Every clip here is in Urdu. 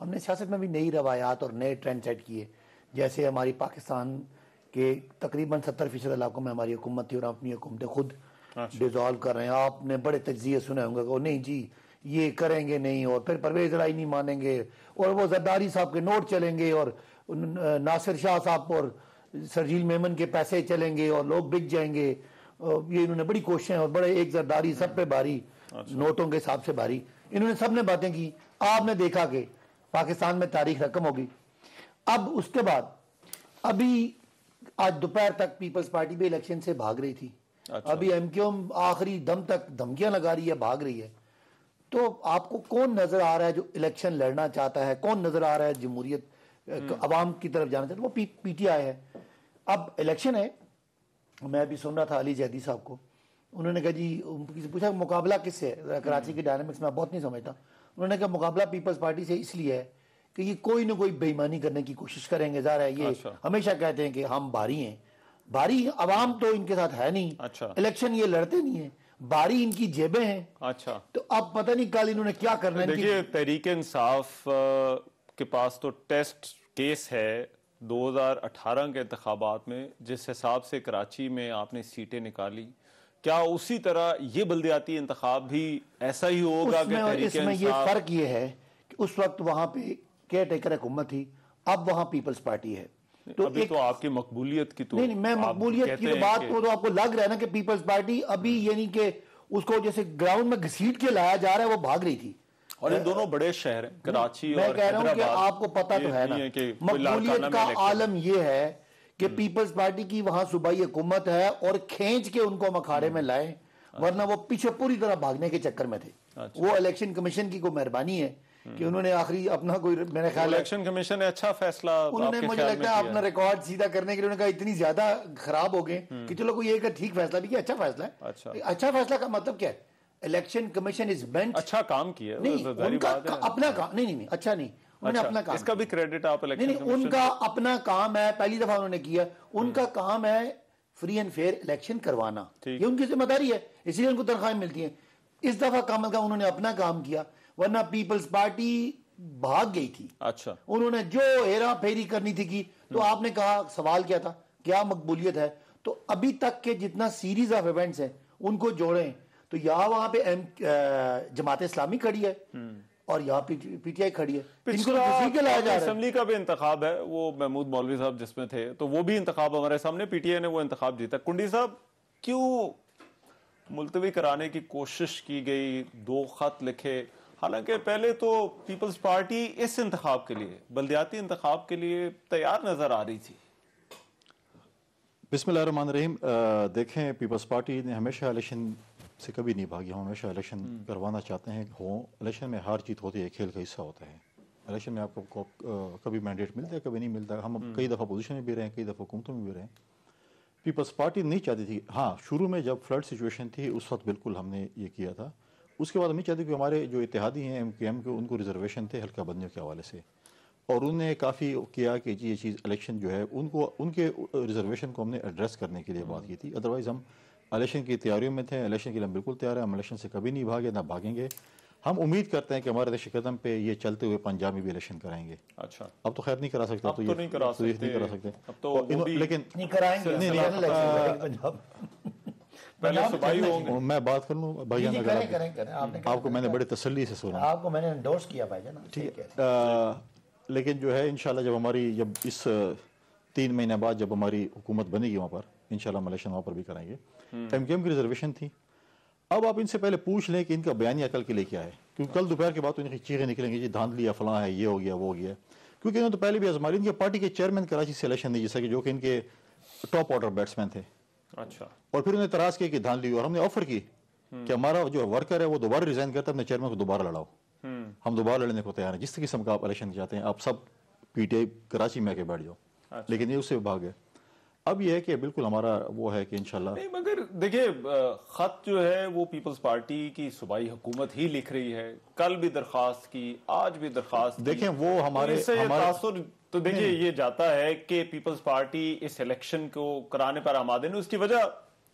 ہم نے سیاست میں بھی نئی روایات اور نئے ٹرینڈ سیٹ کیے. جیسے ہماری پاکستان کے تقریباً 70% علاقوں میں ہماری حکومت تھی اور ہم اپنی حکومتیں خود ڈیزالو کر رہے ہیں. آپ نے بڑے تجزیے سنے ہوں گے کہ نہیں جی یہ کریں گے نہیں, اور پھر پرویز الہی نہیں مانیں گے, اور وہ زرداری صاحب کے نوٹ چلیں گے, اور ناصر شاہ صاحب اور سرجیل میمن کے پیسے چلیں گے اور لوگ بک جائیں گے. یہ انہوں نے بڑی کوششیں, اور بڑے ایک زرداری سب پہ بھاری, نوٹوں کے حساب سے بھاری, انہوں نے سب نے باتیں کی. آپ نے دیکھا کہ پاکستان میں تاریخ رقم ہوگی. اب اس کے بعد ابھی آج دوپہر تک پیپلز پارٹی بھی الیکشن سے بھاگ رہی تھی. ابھی ایم کیو ایم آخری دم تک دھمکیاں لگا رہی ہے, بھاگ رہی ہے. تو آپ کو کون نظر آ رہا ہے جو الیکشن لڑنا چاہتا ہے؟ کون نظر آ رہا ہے جمہوریت عوام کی طرف جانا چاہتا ہے؟ وہ پی ٹی آئی ہے. اب الیکشن ہے. میں بھی سن رہا تھا علی زیدی صاحب کو, انہوں نے کہا جی, کسی پوچھا مقابلہ کس سے, کراچی کی ڈائنامکس میں بہت نہیں سمجھتا. انہوں نے کہا مقابلہ پیپلز پارٹی سے اس لیے ہے کہ یہ کوئی نہ کوئی بے ایمانی کرنے کی کوشش کریں گے. ظاہر ہے یہ ہمیشہ کہتے ہیں کہ ہم بھاری ہیں, بھاری عوام تو ان کے ساتھ ہے نہیں, الیکشن یہ لڑتے نہیں ہیں, بھاری ان کی جیبیں ہیں. تو اب پتہ نہیں کل انہوں نے کیا کرنا ہے. دیکھیے تحریک انصاف کے پاس تو ٹیسٹ کیس ہے 2018 کے انتخابات میں, جس حساب سے کراچی میں آپ نے سیٹیں نکالی, کیا اسی طرح یہ بلدیاتی انتخاب بھی ایسا ہی ہوگا کہ تحریک اس میں یہ فرق یہ ہے کہ اس وقت وہاں پہ کیئر ٹیکر حکومت تھی, اب وہاں پیپلز پارٹی ہے. تو ابھی تو آپ کی مقبولیت کی تو نہیں میں مقبولیت کی تو بات کو تو آپ کو لگ رہا ہے نا کہ پیپلز پارٹی ابھی یعنی کہ اس کو جیسے گراؤنڈ میں گھسیٹ کے لایا جا رہا ہے, وہ بھاگ رہی تھی. اور ان دونوں بڑے شہر ہیں کراچی اور میں کہہ رہا ہوں کہ آپ کو پتہ تو ہے نا, مقبولیت کا عالم یہ ہے کہ پیپلز پارٹی کی وہاں صوبائی حکومت ہے اور کھینچ کے ان کو مکھاڑے میں لائیں, ورنہ وہ پیچھے پوری طرح بھاگنے کے چکر میں تھے. وہ الیکشن کمیشن کی کوئی مہربانی ہے کہ انہوں نے آخری اپنا کوئی, میرے خیال ہے الیکشن کمیشن نے اچھا فیصلہ, انہوں نے مجھے لگتا ہے اپنا ریکارڈ سیدھا کرنے کے لیے انہوں نے کہا اتنی زیادہ خراب ہو گئے کہ چلو کوئی ایک ٹھیک فیصلہ بھی کیا, اچھا فیصلہ ہے. اچھا فیصلہ کا مطلب کیا ہے؟ الیکشن کمیشن از مینٹ, اچھا کام کیا, نہیں ان کا اپنا کام, نہیں اچھا نہیں, انہوں نے اپنا کام, اس کا بھی کریڈٹ آپ نہیں ان کا اپنا کام ہے, پہلی دفعہ انہوں نے کیا, ان کا کام ہے فری اینڈ فیئر الیکشن کروانا, یہ ان کی ذمہ داری ہے, اسی لیے ان کو تنخواہیں ملتی ہیں. اس دفعہ کام کا انہوں نے اپنا کام کیا, ورنہ پیپلز پارٹی بھاگ گئی تھی. اچھا انہوں نے جو ہیرا پھیری کرنی تھی کی. تو آپ نے کہا سوال کیا تھا, کیا مقبولیت ہے؟ تو ابھی تک کے جتنا سیریز آف ایونٹس ہیں ان کو جوڑیں تو یہاں وہاں پہ جماعت اسلامی کھڑی ہے اور یہاں پی ٹی آئی کھڑی ہے. اسمبلی کا بھی انتخاب ہے, وہ محمود مولوی صاحب جس میں تھے, تو وہ بھی انتخاب ہمارے سامنے, پی ٹی آئی نے وہ انتخاب جیتا. کنڈی صاحب کیوں ملتوی کرانے کی کوشش کی گئی, 2 خط لکھے, حالانکہ پہلے تو پیپلز پارٹی اس انتخاب کے لیے, بلدیاتی انتخاب کے لیے تیار نظر آ رہی تھی. بسم اللہ الرحمن الرحیم. دیکھیں پیپلز پارٹی نے ہمیشہ الیکشن سے کبھی نہیں بھاگی, ہم ہمیشہ الیکشن کروانا چاہتے ہیں. الیکشن میں ہار جیت ہوتی ہے, کھیل کا حصہ ہوتا ہے. الیکشن میں آپ کو کبھی مینڈیٹ ملتا ہے, کبھی نہیں ملتا. ہم کئی دفعہ پوزیشن میں بھی رہے ہیں, کئی دفعہ حکومتوں میں بھی رہے ہیں. پیپلز پارٹی نہیں چاہتی تھی, ہاں شروع میں جب فلڈ سچویشن تھی اس وقت بالکل ہم نے یہ کیا تھا. اس کے بعد ہم نہیں چاہتے کہ ہمارے جو اتحادی ہیں ایم کیو ایم کے, ان کو ریزرویشن تھے حلقہ بندیوں کے حوالے سے, اور انہوں نے کافی کیا کہ یہ چیز الیکشن جو ہے ان کے ریزرویشن کو ہم نے ایڈریس کرنے کے لیے بات کی تھی. ادروائز ہم الیکشن کی تیاریوں میں تھے, الیکشن کے لیے ہم بالکل تیار ہیں, ہم الیکشن سے کبھی نہیں بھاگے, نہ بھاگیں گے. ہم امید کرتے ہیں کہ ہمارے نقش قدم پہ یہ چلتے ہوئے پنجاب میں بھی الیکشن کرائیں گے. اچھا اب تو خیر نہیں کرا سکتے, تو یہ نہیں کرا سکتے, لیکن میں بات کر لوں بھائی جان, آپ کو میں نے بڑے تسلی سے سنا, آپ کو میں نے انڈورس کیا بھائی جان, ٹھیک ہے. لیکن جو ہے انشاءاللہ جب اس 3 مہینے بعد جب ہماری حکومت بنے گی وہاں پر, انشاءاللہ ہم الیکشن وہاں پر بھی کریں گے. ایم کیو ایم کی ریزرویشن تھی. اب آپ ان سے پہلے پوچھ لیں کہ ان کا بیانیہ کل کے لیے کیا ہے, کیونکہ کل دوپہر کے بعد تو ان کی چیخیں نکلیں گی, جی دھاندلی ہے, فلاں ہے, یہ ہو گیا, وہ ہو گیا. کیونکہ انہوں نے تو پہلے بھی آزما لی. ان کے پارٹی کے چیئرمین کراچی سے الیکشن نہیں جیسا کہ جو کہ ان کے ٹاپ آرڈر بیٹسمین تھے. اچھا, اور پھر انہوں نے اعتراض کیا کہ دھاندلی, اور ہم نے آفر کی کہ ہمارا جو ورکر ہے وہ دوبارہ ریزائن کرتا ہے, اپنے چیئرمین کو دوبارہ لڑاؤ, ہم دوبارہ لڑنے کو تیار ہیں. جس قسم کا آپ الیکشن چاہتے ہیں, آپ سب پی ٹی آئی کراچی میں آ کے بیٹھ جاؤ. لیکن یہ اس سے بھاگ گئے. اب یہ ہے کہ بالکل ہمارا وہ ہے کہ انشاءاللہ نہیں, مگر دیکھیں خط جو ہے وہ پیپلز پارٹی کی صوبائی حکومت ہی لکھ رہی ہے. کل بھی درخواست کی, آج بھی درخواست کی. دیکھیں وہ ہمارے تاثر تو دیکھیں یہ جاتا ہے کہ پیپلز پارٹی اس الیکشن کو کرانے پر آمادہ نہیں. اس کی وجہ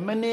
MNA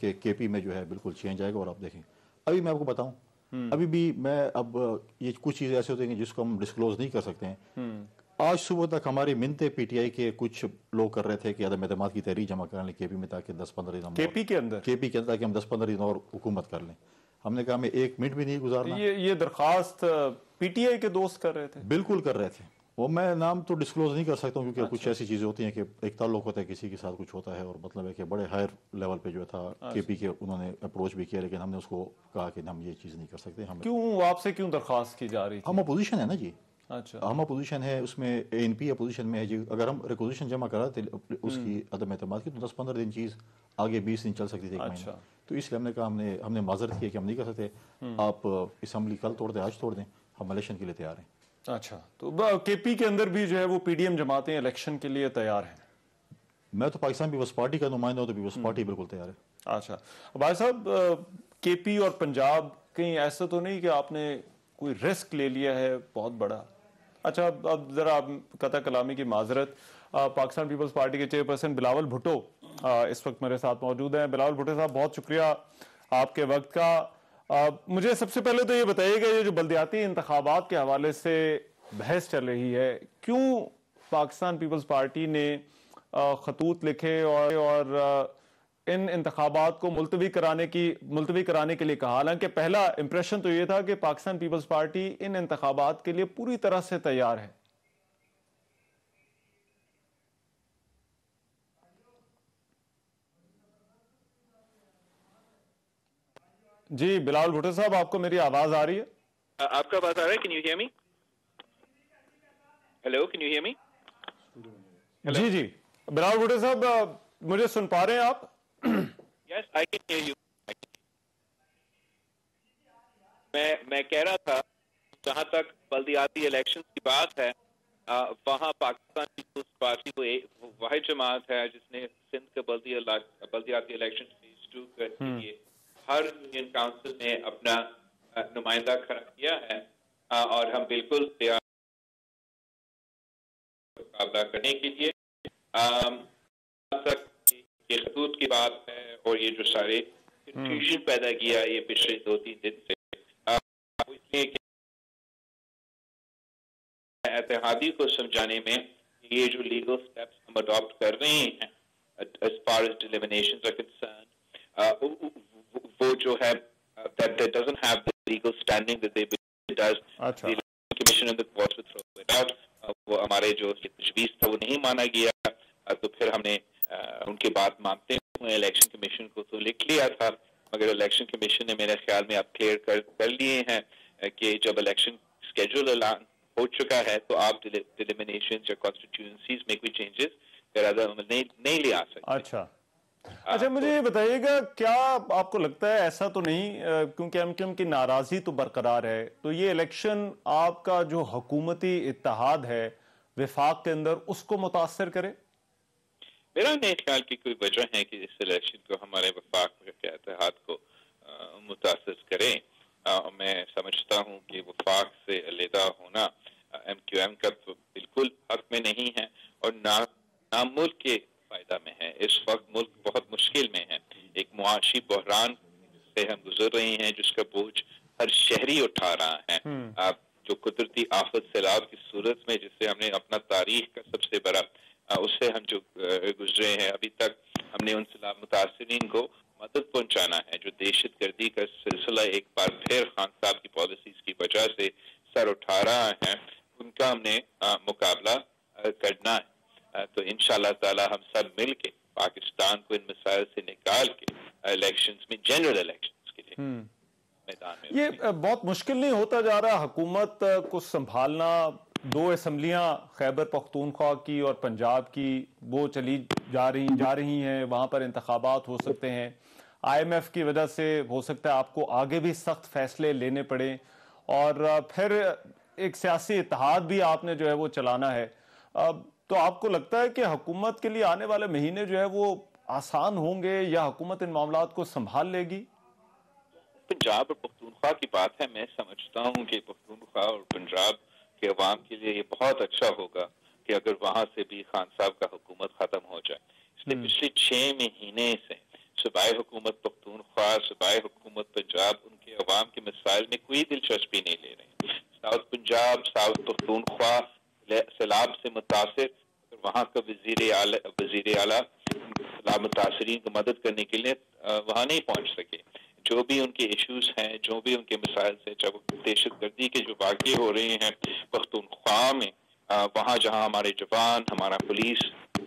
کہ کے پی میں جو ہے بالکل چینج آئے گا. اور آپ دیکھیں ابھی میں آپ کو بتاؤں, ابھی بھی میں اب یہ کچھ چیزیں ایسے ہوتی ہیں جس کو ہم ڈسکلوز نہیں کر سکتے ہیں. آج صبح تک ہماری منتیں پی ٹی آئی کے کچھ لوگ کر رہے تھے کہ عدم اعتماد کی تحریک جمع کر لیں کے پی میں, تاکہ 10-15 دن کے پی کے اندر تاکہ ہم 10-15 دن اور حکومت کر لیں. ہم نے کہا ہمیں 1 منٹ بھی نہیں گزارنا. یہ درخواست پی ٹی آئی کے دوست کر رہے تھے؟ بالکل کر رہے تھے. وہ میں نام تو ڈسکلوز نہیں کر سکتا ہوں کیونکہ کچھ ایسی چیزیں ہوتی ہیں کہ ایک تعلق ہوتا ہے کسی کے ساتھ کچھ ہوتا ہے, اور مطلب ہے کہ بڑے ہائر لیول پہ جو تھا کے پی کے انہوں نے اپروچ بھی کیا, لیکن ہم نے اس کو کہا کہ ہم یہ چیز نہیں کر سکتے. کیوں آپ سے کیوں درخواست کی جا رہی تھی؟ ہم اپوزیشن ہے نا جی. اچھا, ہم اپوزیشن ہے, اس میں اے این پی اپوزیشن میں ہے جی. اگر ہم ریکوزیشن جمع کراتے اس کی عدم اعتماد کی تو 10-15 دن چیز آگے 20 دن چل سکتی تھی, 1 مہینہ. تو اس لیے ہم نے کہا ہم نے معذرت کی کہ ہم نہیں کر سکتے, آپ اسمبلی کل توڑ دیں, آج توڑ دیں, ہم الیکشن کے لیے تیار ہیں. اچھا, تو کے پی کے اندر بھی جو ہے وہ پی ڈی ایم جماعتیں الیکشن کے لیے تیار ہیں؟ میں تو پاکستان پیپلز پارٹی کا نمائندہ ہوں, تو پیپلز پارٹی بالکل تیار ہے. اچھا بھائی صاحب, کے پی اور پنجاب کہیں ایسا تو نہیں کہ آپ نے کوئی رسک لے لیا ہے بہت بڑا؟ اچھا اب ذرا قطع کلامی کی معذرت. پاکستان پیپلز پارٹی کے چیئرپرسن بلاول بھٹو اس وقت میرے ساتھ موجود ہیں. بلاول بھٹو صاحب, بہت شکریہ آپ کے وقت کا. مجھے سب سے پہلے تو یہ بتائیے گا, یہ جو بلدیاتی انتخابات کے حوالے سے بحث چل رہی ہے, کیوں پاکستان پیپلز پارٹی نے خطوط لکھے اور ان انتخابات کو ملتوی کرانے کے لیے کہا؟ حالانکہ پہلا امپریشن تو یہ تھا کہ پاکستان پیپلز پارٹی ان انتخابات کے لیے پوری طرح سے تیار ہے. جی بلاول بھٹو صاحب, آپ کو میری آواز آ رہی ہے؟ آپ کا آواز آ رہا ہے؟ Can you hear me? Hello, can you hear me? جی جی بلاول بھٹو صاحب, مجھے سن پا رہے ہیں آپ؟ Yes I can hear you. میں کہہ رہا تھا جہاں تک بلدیاتی الیکشن کی بات ہے, وہاں پاکستان پیپلز پارٹی کو واحد جماعت ہے جس نے سندھ کے بلدیاتی الیکشن فیز 2 کے لیے ہر یونین کاؤنسل میں اپنا نمائندہ کھڑا کیا ہے, اور ہم بالکل تیار مقابلہ کرنے کے لیے. تک یہ خطوط کی بات ہے اور یہ جو سارے کنفیوژن پیدا کیا یہ پچھلے 2-3 دن سے, اس لیے کہ اتحادی کو سمجھانے میں یہ جو لیگل سٹیپس ہم اڈاپٹ کر رہے ہیں as far as delimitation are concerned, وہ جو ہے that doesn't have the legal standing that they does. The commission and the courts would throw it out. وہ ہمارے جو تجویز تھا وہ نہیں مانا گیا, تو پھر ہم نے ان کی بات مانتے ہوئے الیکشن کمیشن کو تو لکھ لیا تھا, مگر الیکشن کمیشن نے میرے خیال میں اب کلیئر کر لیے ہیں کہ جب الیکشن اسکیجول اعلان ہو چکا ہے تو آپ ڈیلیمینیشن یا کانسٹیٹیوئنسیز میں کوئی چینجز نہیں لے آ سکتے. اچھا مجھے یہ بتائیے گا, کیا آپ کو لگتا ہے ایسا تو نہیں, کیونکہ ایم کیو ایم کی ناراضی تو برقرار ہے, تو یہ الیکشن آپ کا جو حکومتی اتحاد ہے وفاق کے اندر اس کو متاثر کرے؟ میرا نہیں خیال کی کوئی وجہ ہے کہ اس الیکشن کو ہمارے وفاق کے اتحاد کو متاثر کریں. میں سمجھتا ہوں کہ وفاق سے علیحدہ ہونا ایم کیو ایم کا تو بالکل حق میں نہیں ہے, اور نہ ملک کے فائدہ میں ہے. اس وقت ملک بہت مشکل میں ہے, ایک معاشی بحران سے ہم گزر رہے ہیں جس کا بوجھ ہر شہری اٹھا رہا ہے. جو قدرتی آفت سیلاب کی صورت میں جس سے ہم نے اپنا تاریخ کا سب سے بڑا اس سے ہم جو گزرے ہیں, ابھی تک ہم نے ان سیلاب متاثرین کو مدد پہنچانا ہے. جو دہشت گردی کا سلسلہ ایک بار پھر خان صاحب کی پالیسیز کی وجہ سے سر اٹھا رہا ہے, ان کا ہم نے مقابلہ کرنا ہے. تو انشاءاللہ تعالی ہم سب مل کے پاکستان کو ان مسائل سے نکال کے الیکشنز میں, جنرل الیکشنز کے لیے میدان میں. یہ بہت مشکل نہیں ہوتا جا رہا حکومت کو سنبھالنا؟ 2 اسمبلیاں خیبر پختونخوا کی اور پنجاب کی وہ چلی جا رہی ہیں, وہاں پر انتخابات ہو سکتے ہیں, آئی ایم ایف کی وجہ سے ہو سکتا ہے آپ کو آگے بھی سخت فیصلے لینے پڑیں, اور پھر ایک سیاسی اتحاد بھی آپ نے جو ہے وہ چلانا ہے. تو آپ کو لگتا ہے کہ حکومت کے لیے آنے والے مہینے جو ہے وہ آسان ہوں گے, یا حکومت ان معاملات کو سنبھال لے گی؟ پنجاب اور پختونخوا کی بات ہے, میں سمجھتا ہوں کہ پختونخوا اور پنجاب کے عوام کے لیے یہ بہت اچھا ہوگا کہ اگر وہاں سے بھی خان صاحب کا حکومت ختم ہو جائے. اس لیے پچھلے 6 مہینے سے صوبائی حکومت پختونخوا، صوبائی حکومت پنجاب ان کے عوام کے مسائل میں کوئی دلچسپی نہیں لے رہے ہیں. ساؤتھ پنجاب، ساؤتھ پختونخوا سیلاب سے متاثر، وہاں کا وزیر اعلیٰ سیلاب متاثرین کو مدد کرنے کے لیے وہاں نہیں پہنچ سکے. جو بھی ان کے ایشوز ہیں، جو بھی ان کے مسائل سے، چاہے دہشت گردی کے جو واقعے ہو رہے ہیں پختونخوا میں، وہاں جہاں ہمارے جوان، ہمارا پولیس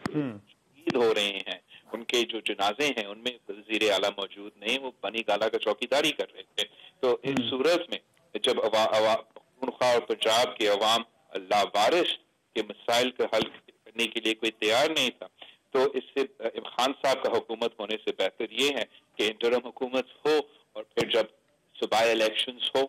شہید ہو رہے ہیں، ان کے جو جنازے ہیں ان میں وزیر اعلیٰ موجود نہیں، وہ بنی گالہ کا چوکیداری کر رہے تھے. تو اس صورت میں جب پختونخوا اور پنجاب کے عوام لاوارث کے مسائل کا حل کرنے کے لیے کوئی تیار نہیں تھا، تو اس سے خان صاحب کا حکومت ہونے سے بہتر یہ ہے کہ انٹرم حکومت ہو، اور پھر جب صوبائی الیکشنز ہو،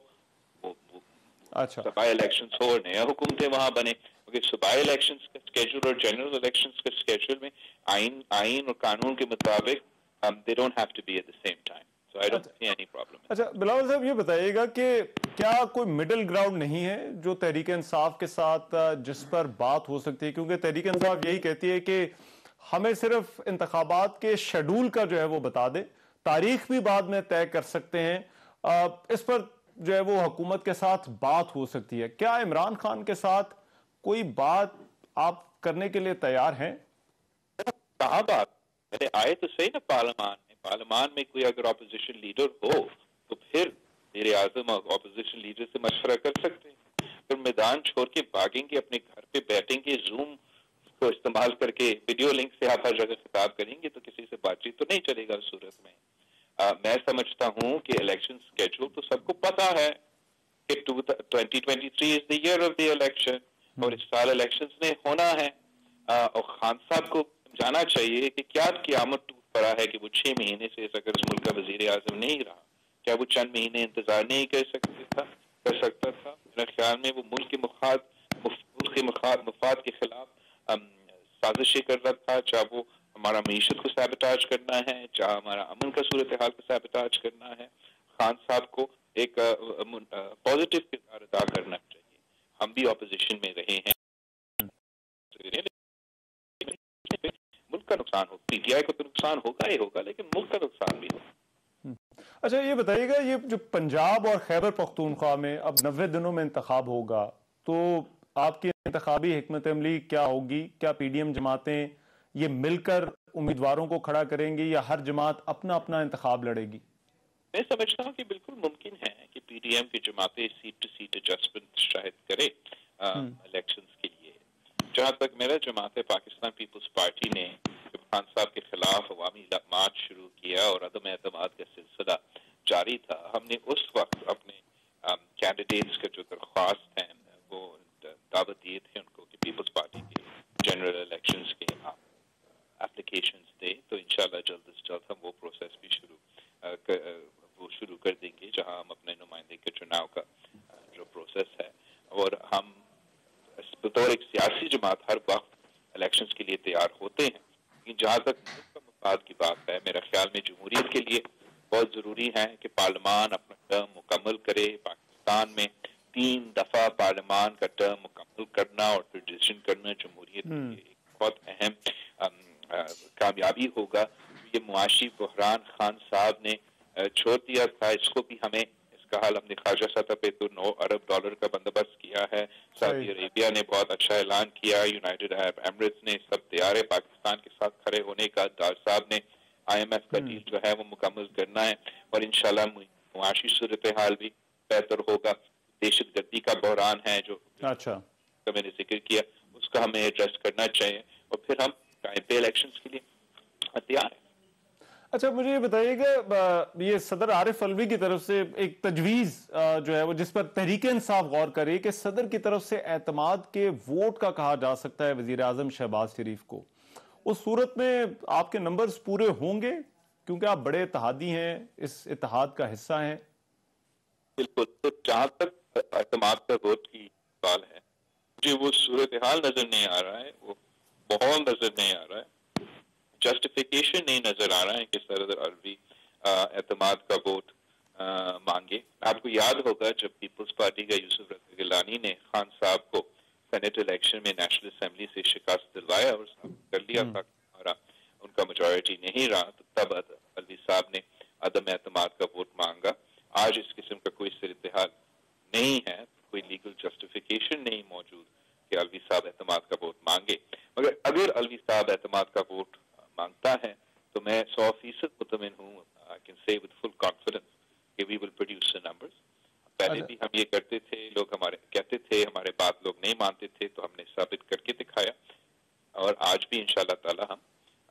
صوبائی الیکشنز ہو اور نیا حکومتیں وہاں بنے. کیونکہ صوبائی الیکشنز کا اسکیجول اور جنرل الیکشنز کا اسکیجول میں آئین اور قانون کے مطابق they don't have to be at the same time. So I don't see any problem. اچھا بلاول صاحب، یہ بتائیے گا کہ کیا کوئی مڈل گراؤنڈ نہیں ہے جو تحریک انصاف کے ساتھ جس پر بات ہو سکتی ہے؟ کیونکہ تحریک انصاف یہی کہتی ہے کہ ہمیں صرف انتخابات کے شیڈول کا جو ہے وہ بتا دے، تاریخ بھی بعد میں طے کر سکتے ہیں، اس پر جو ہے وہ حکومت کے ساتھ بات ہو سکتی ہے. کیا عمران خان کے ساتھ کوئی بات آپ کرنے کے لیے تیار ہیں؟ کہاں بات پہلے آئے تو صحیح نا پارلیمان میں کوئی اگر اپوزیشن لیڈر ہو تو پھر وزیر اعظم اپوزیشن لیڈر سے مشورہ کر سکتے ہیں. پھر میدان چھوڑ کے بھاگیں گے، اپنے گھر پہ بیٹھیں گے، زوم کو استعمال کر کے ویڈیو لنک سے آپ ہر جگہ خطاب کریں گے تو کسی سے بات چیت تو نہیں چلے گا. اس صورت میں میں سمجھتا ہوں کہ الیکشن اسکیجول تو سب کو پتا ہے کہ 2023 از دی ایئر آف دی الیکشن، اور اس سال الیکشنز میں ہونا ہے. اور خان صاحب کو جانا چاہیے کہ کیا قیامت ٹوٹ پڑا ہے کہ وہ 6 مہینے سے اگر اس ملک کا وزیر اعظم نہیں رہا، کیا وہ چند مہینے انتظار نہیں کر سکتا تھا؟ میرے خیال میں وہ ملک کے مفاد کے خلاف سازشیں کر رہا تھا، چاہے وہ ہمارا معیشت کو سیبوٹاج کرنا ہے، چاہے ہمارا امن کا صورتحال کو سیبوٹاج کرنا ہے. خان صاحب کو ایک پازیٹیو کردار ادا کرنا چاہیے. ہم بھی اپوزیشن میں رہے ہیں، ملک کا نقصان ہو، پی ٹی آئی کو تو نقصان ہوگا ہی ہوگا، لیکن ملک کا نقصان بھی ہوگا. اچھا یہ بتائیے گا، یہ جو پنجاب اور خیبر پختونخوا میں اب 90 دنوں میں انتخاب ہوگا، تو آپ کی انتخابی حکمت عملی کیا ہوگی؟ کیا پی ڈی ایم جماعتیں یہ مل کر امیدواروں کو کھڑا کریں گی یا ہر جماعت اپنا اپنا انتخاب لڑے گی؟ میں سمجھتا ہوں کہ بالکل ممکن ہے کہ پی ڈی ایم کی جماعتیں سیٹ ٹو سیٹ ایڈجسٹمنٹ شاید کرے الیکشنز کے لیے. جہاں تک میرا جماعت پاکستان پیپلز پارٹی نے جب خان صاحب کے خلاف عوامی مارچ شروع کیا اور عدم اعتماد کا سلسلہ جاری تھا، ہم نے اس وقت اپنے کینڈیڈیٹس کا جو درخواست ہیں وہ دعوت دیے تھے ان کو کہ پیپلز پارٹی کے جنرل الیکشنز کے اپلیکیشنز دے. تو انشاءاللہ جلد از جلد ہم وہ پروسیس بھی شروع کر دیں گے، جہاں ہم اپنے نمائندے کے چناؤ کا جو پروسیس ہے، اور ہم بطور ایک سیاسی جماعت ہر وقت الیکشنز کے لیے تیار ہوتے ہیں. لیکن جہاں تک ملک کا مفاد کی بات ہے، میرے خیال میں جمہوریت کے لیے بہت ضروری ہے کہ پارلیمان اپنا ٹرم مکمل کرے. پاکستان میں 3 دفعہ پارلیمان کا ٹرم مکمل کرنا اور پھر ڈیسیژن کرنا جمہوریت کے لیے ایک بہت اہم کامیابی ہوگا. یہ معاشی بحران خان صاحب نے چھوڑ دیا تھا، اس کو بھی ہمیں اس کا حل ہم نے خارجہ سطح پہ تو $9 ارب کا بندوبست کیا ہے. سعودی عربیہ نے بہت اچھا اعلان کیا، یونائیٹڈ عرب ایمریٹس نے، سب تیار ہے پاکستان کے ساتھ کھڑے ہونے کا. ڈار صاحب نے IMF کا ڈیل جو ہے وہ مکمل کرنا ہے، اور انشاءاللہ معاشی صورتحال بھی بہتر ہوگا. دہشت گردی کا بحران ہے جو میں نے ذکر کیا، اس کا ہمیں ایڈریس کرنا چاہیے، اور پھر ہم ٹائم پہ الیکشنز کے لیے تیار ہیں. اچھا مجھے یہ بتائیے کہ یہ صدر عارف الوی کی طرف سے ایک تجویز جو ہے وہ جس پر تحریک انصاف غور کرے کہ صدر کی طرف سے اعتماد کے ووٹ کا کہا جا سکتا ہے وزیر اعظم شہباز شریف کو، اس صورت میں آپ کے نمبرز پورے ہوں گے کیونکہ آپ بڑے اتحادی ہیں، اس اتحاد کا حصہ ہیں؟ بالکل. تو جہاں تک اعتماد کا ووٹ کی سوال ہے، مجھے وہ صورتحال نظر نہیں آ رہا ہے، وہ ماحول نظر نہیں آ رہا ہے، جسٹیفیکیشن نہیں نظر آ رہا ہے کہ صدر الوی اعتماد کا ووٹ مانگے. آپ کو یاد ہوگا جب پیپلز پارٹی کا یوسف رضا گیلانی نے خان صاحب کو سینیٹ الیکشن میں نیشنل اسمبلی سے شکست دلوایا اور ثابت کر لیا تھا کہ ان کا میجورٹی نہیں رہا، تو تب الوی صاحب نے عدم اعتماد کا ووٹ مانگا. آج اس قسم کا کوئی صورتحال نہیں ہے, کوئی لیگل جسٹیفیکیشن نہیں موجود کہ الوی صاحب اعتماد کا ووٹ مانگے. مگر اگر الوی صاحب اعتماد کا ووٹ مانگتا ہے تو میں 100% مطمئن ہوں, I can say with full confidence کہ we will produce the numbers. پہلے بھی ہم یہ کرتے تھے, لوگ ہمارے کہتے تھے, ہمارے بات لوگ نہیں مانتے تھے, تو ہم نے ثابت کر کے دکھایا, اور آج بھی انشاءاللہ تعالی ہم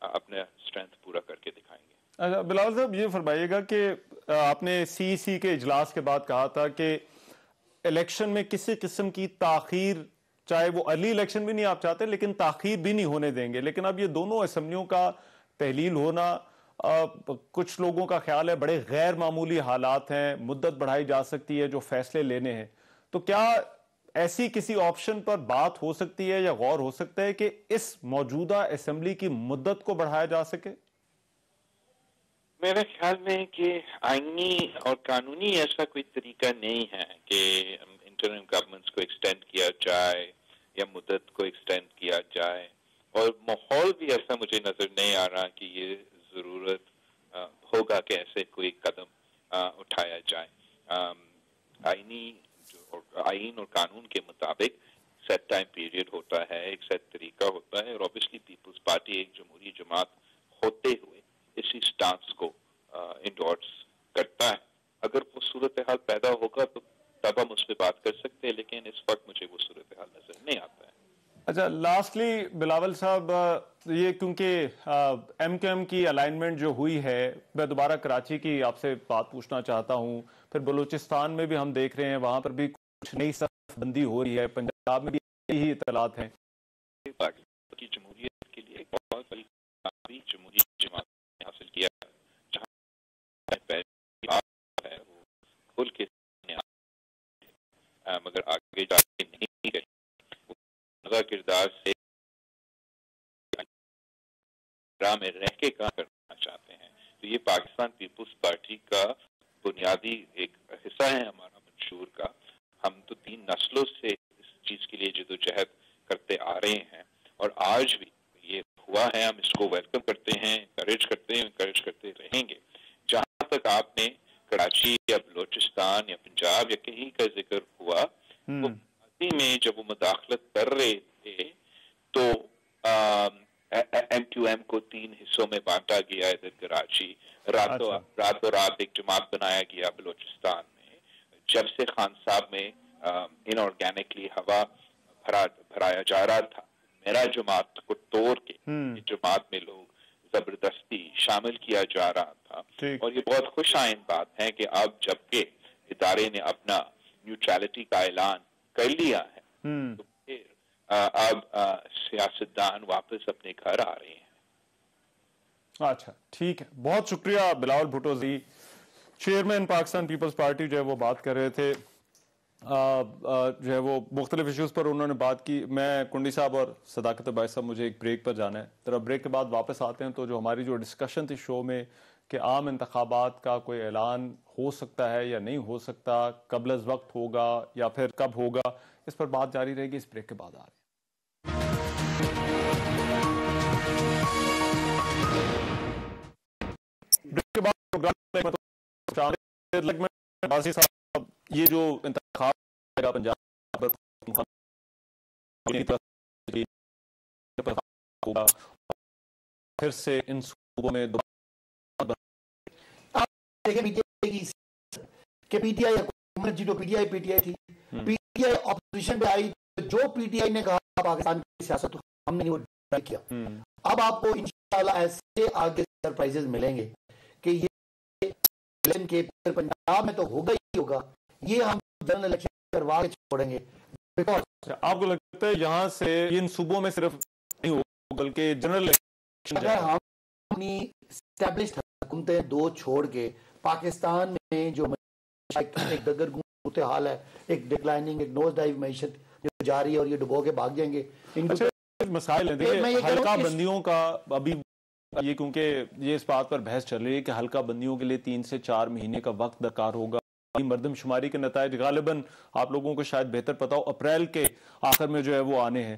اپنا اسٹرینتھ پورا کر کے دکھائیں گے. اچھا بلاول صاحب, یہ فرمائیے گا کہ آپ نے سی سی کے اجلاس کے بعد کہا تھا کہ الیکشن میں کسی قسم کی تاخیر, چاہے وہ ارلی الیکشن بھی نہیں آپ چاہتے, لیکن تاخیر بھی نہیں ہونے دیں گے. لیکن اب یہ دونوں اسمبلیوں کا تحلیل ہونا, کچھ لوگوں کا خیال ہے بڑے غیر معمولی حالات ہیں, مدت بڑھائی جا سکتی ہے جو فیصلے لینے ہیں, تو کیا ایسی کسی آپشن پر بات ہو سکتی ہے یا غور ہو سکتا ہے کہ اس موجودہ اسمبلی کی مدت کو بڑھایا جا سکے؟ میرے خیال میں کہ آئینی اور قانونی ایسا کوئی طریقہ نہیں ہے کہ انٹرم گورنمنٹس کو ایکسٹینڈ کیا جائے یا مدت کو ایکسٹینڈ کیا جائے, اور ماحول بھی ایسا مجھے نظر نہیں آ رہا کہ یہ ضرورت ہوگا کہ ایسے کوئی قدم اٹھایا جائے. آئین اور قانون کے مطابق سیٹ ٹائم پیریڈ ہوتا ہے, ایک سیٹ طریقہ ہوتا ہے, اور اوبیسلی پیپلز پارٹی ایک جمہوری جماعت ہوتے ہوئے اسی سٹانس کو انڈورس کرتا ہے. اگر وہ صورتحال پیدا ہوگا تو تب ہم اس پہ بات کر سکتے ہیں, لیکن اس وقت مجھے وہ صورتحال نظر نہیں آتا ہے. اچھا لاسٹلی بلاول صاحب, یہ کیونکہ ایم کیو ایم کی الائنمنٹ جو ہوئی ہے, میں دوبارہ کراچی کی آپ سے بات پوچھنا چاہتا ہوں, پھر بلوچستان میں بھی ہم دیکھ رہے ہیں وہاں پر بھی کچھ نئی صف بندی ہو رہی ہے, پنجاب میں بھی یہی اطلاعات ہیں. کی جمہوریت کے لیے ایک بہت بڑی جمہوری جماعت نے حاصل کیا, جہاں ہے وہ کھل کے مگر آگے جا کے نہیں گئی, وہ کردار سے میں رہ کے کام کرنا چاہتے ہیں. تو یہ پاکستان پیپلز پارٹی کا بنیادی ایک حصہ ہے ہمارا منشور کا. ہم تو 3 نسلوں سے اس چیز کے لیے جدوجہد کرتے آ رہے ہیں, اور آج بھی یہ ہوا ہے, ہم اس کو ویلکم کرتے ہیں, انکریج کرتے ہیں, انکریج کرتے رہیں گے. جہاں تک آپ نے کراچی یا بلوچستان یا پنجاب یا کہیں کا ذکر ہوا, وہ میں جب وہ مداخلت کر رہے تھے تو ایم کیو ایم کو 3 حصوں میں بانٹا گیا. ادھر کراچی راتوں رات ایک جماعت بنایا گیا بلوچستان میں, جب سے خان صاحب میں ان آرگینکلی ہوا بھرایا جا رہا تھا, میرا جماعت کو توڑ کے جماعت میں لوگ زبردستی شامل کیا جا رہا تھا. اور یہ بہت خوش آئند بات ہے کہ اب جبکہ ادارے نے اپنا نیوٹرلٹی کا اعلان کر لیا ہے, تو پھر اب سیاستدان واپس اپنے گھر آ رہے ہیں. اچھا ٹھیک ہے, بہت شکریہ بلاول بھٹو جی, چیئرمین پاکستان پیپلز پارٹی جو ہے وہ بات کر رہے تھے, جو ہے وہ مختلف ایشوز پر انہوں نے بات کی. میں کنڈی صاحب اور صداقت باعث صاحب مجھے ایک بریک پر جانا ہے, ذرا بریک کے بعد واپس آتے ہیں. تو جو ہماری جو ڈسکشن تھی شو میں کہ عام انتخابات کا کوئی اعلان ہو سکتا ہے یا نہیں ہو سکتا, قبل از وقت ہوگا یا پھر کب ہوگا, اس پر بات جاری رہے گی. اس بریک کے بعد آ رہے ہیں. بریک کے بعد یہ جو انتخاب پنجاب ہوگا, پھر سے ان صوبوں میں کہ پی ٹی آئی حکومت جو پی ٹی آئی تھی, پی ٹی آئی اپوزیشن پہ آئی, جو پی ٹی آئی نے کہا پاکستان کی سیاست ہم نے وہ ٹرائی کیا. اب آپ کو انشاءاللہ ایسے آگے سرپرائزز ملیں گے کہ یہ الیکشن کے پنجاب میں تو ہوگا ہی ہوگا, یہ ہم جنرل الیکشن کروا کے چھوڑیں گے. آپ کو لگتا ہے یہاں سے ان صوبوں میں صرف نہیں ہوگا بلکہ جنرل الیکشن, اگر ہم اپنی اسٹیبلشڈ حکومتیں 2 چھوڑ کے پاکستان میں جو ایک دگرگوں صورتحال ہے, ایک ڈکلائننگ, ایک نوز ڈائیو معیشت جو جاری ہے, اور یہ ڈبو کے بھاگ جائیں گے. مسائل ہیں دیکھیں, حلقہ بندیوں کا ابھی یہ کیونکہ یہ اس بات پر بحث چل رہی ہے کہ حلقہ بندیوں کے لیے 3 سے 4 مہینے کا وقت درکار ہوگا. مردم شماری کے نتائج غالباً آپ لوگوں کو شاید بہتر پتا ہو اپریل کے آخر میں جو ہے وہ آنے ہیں.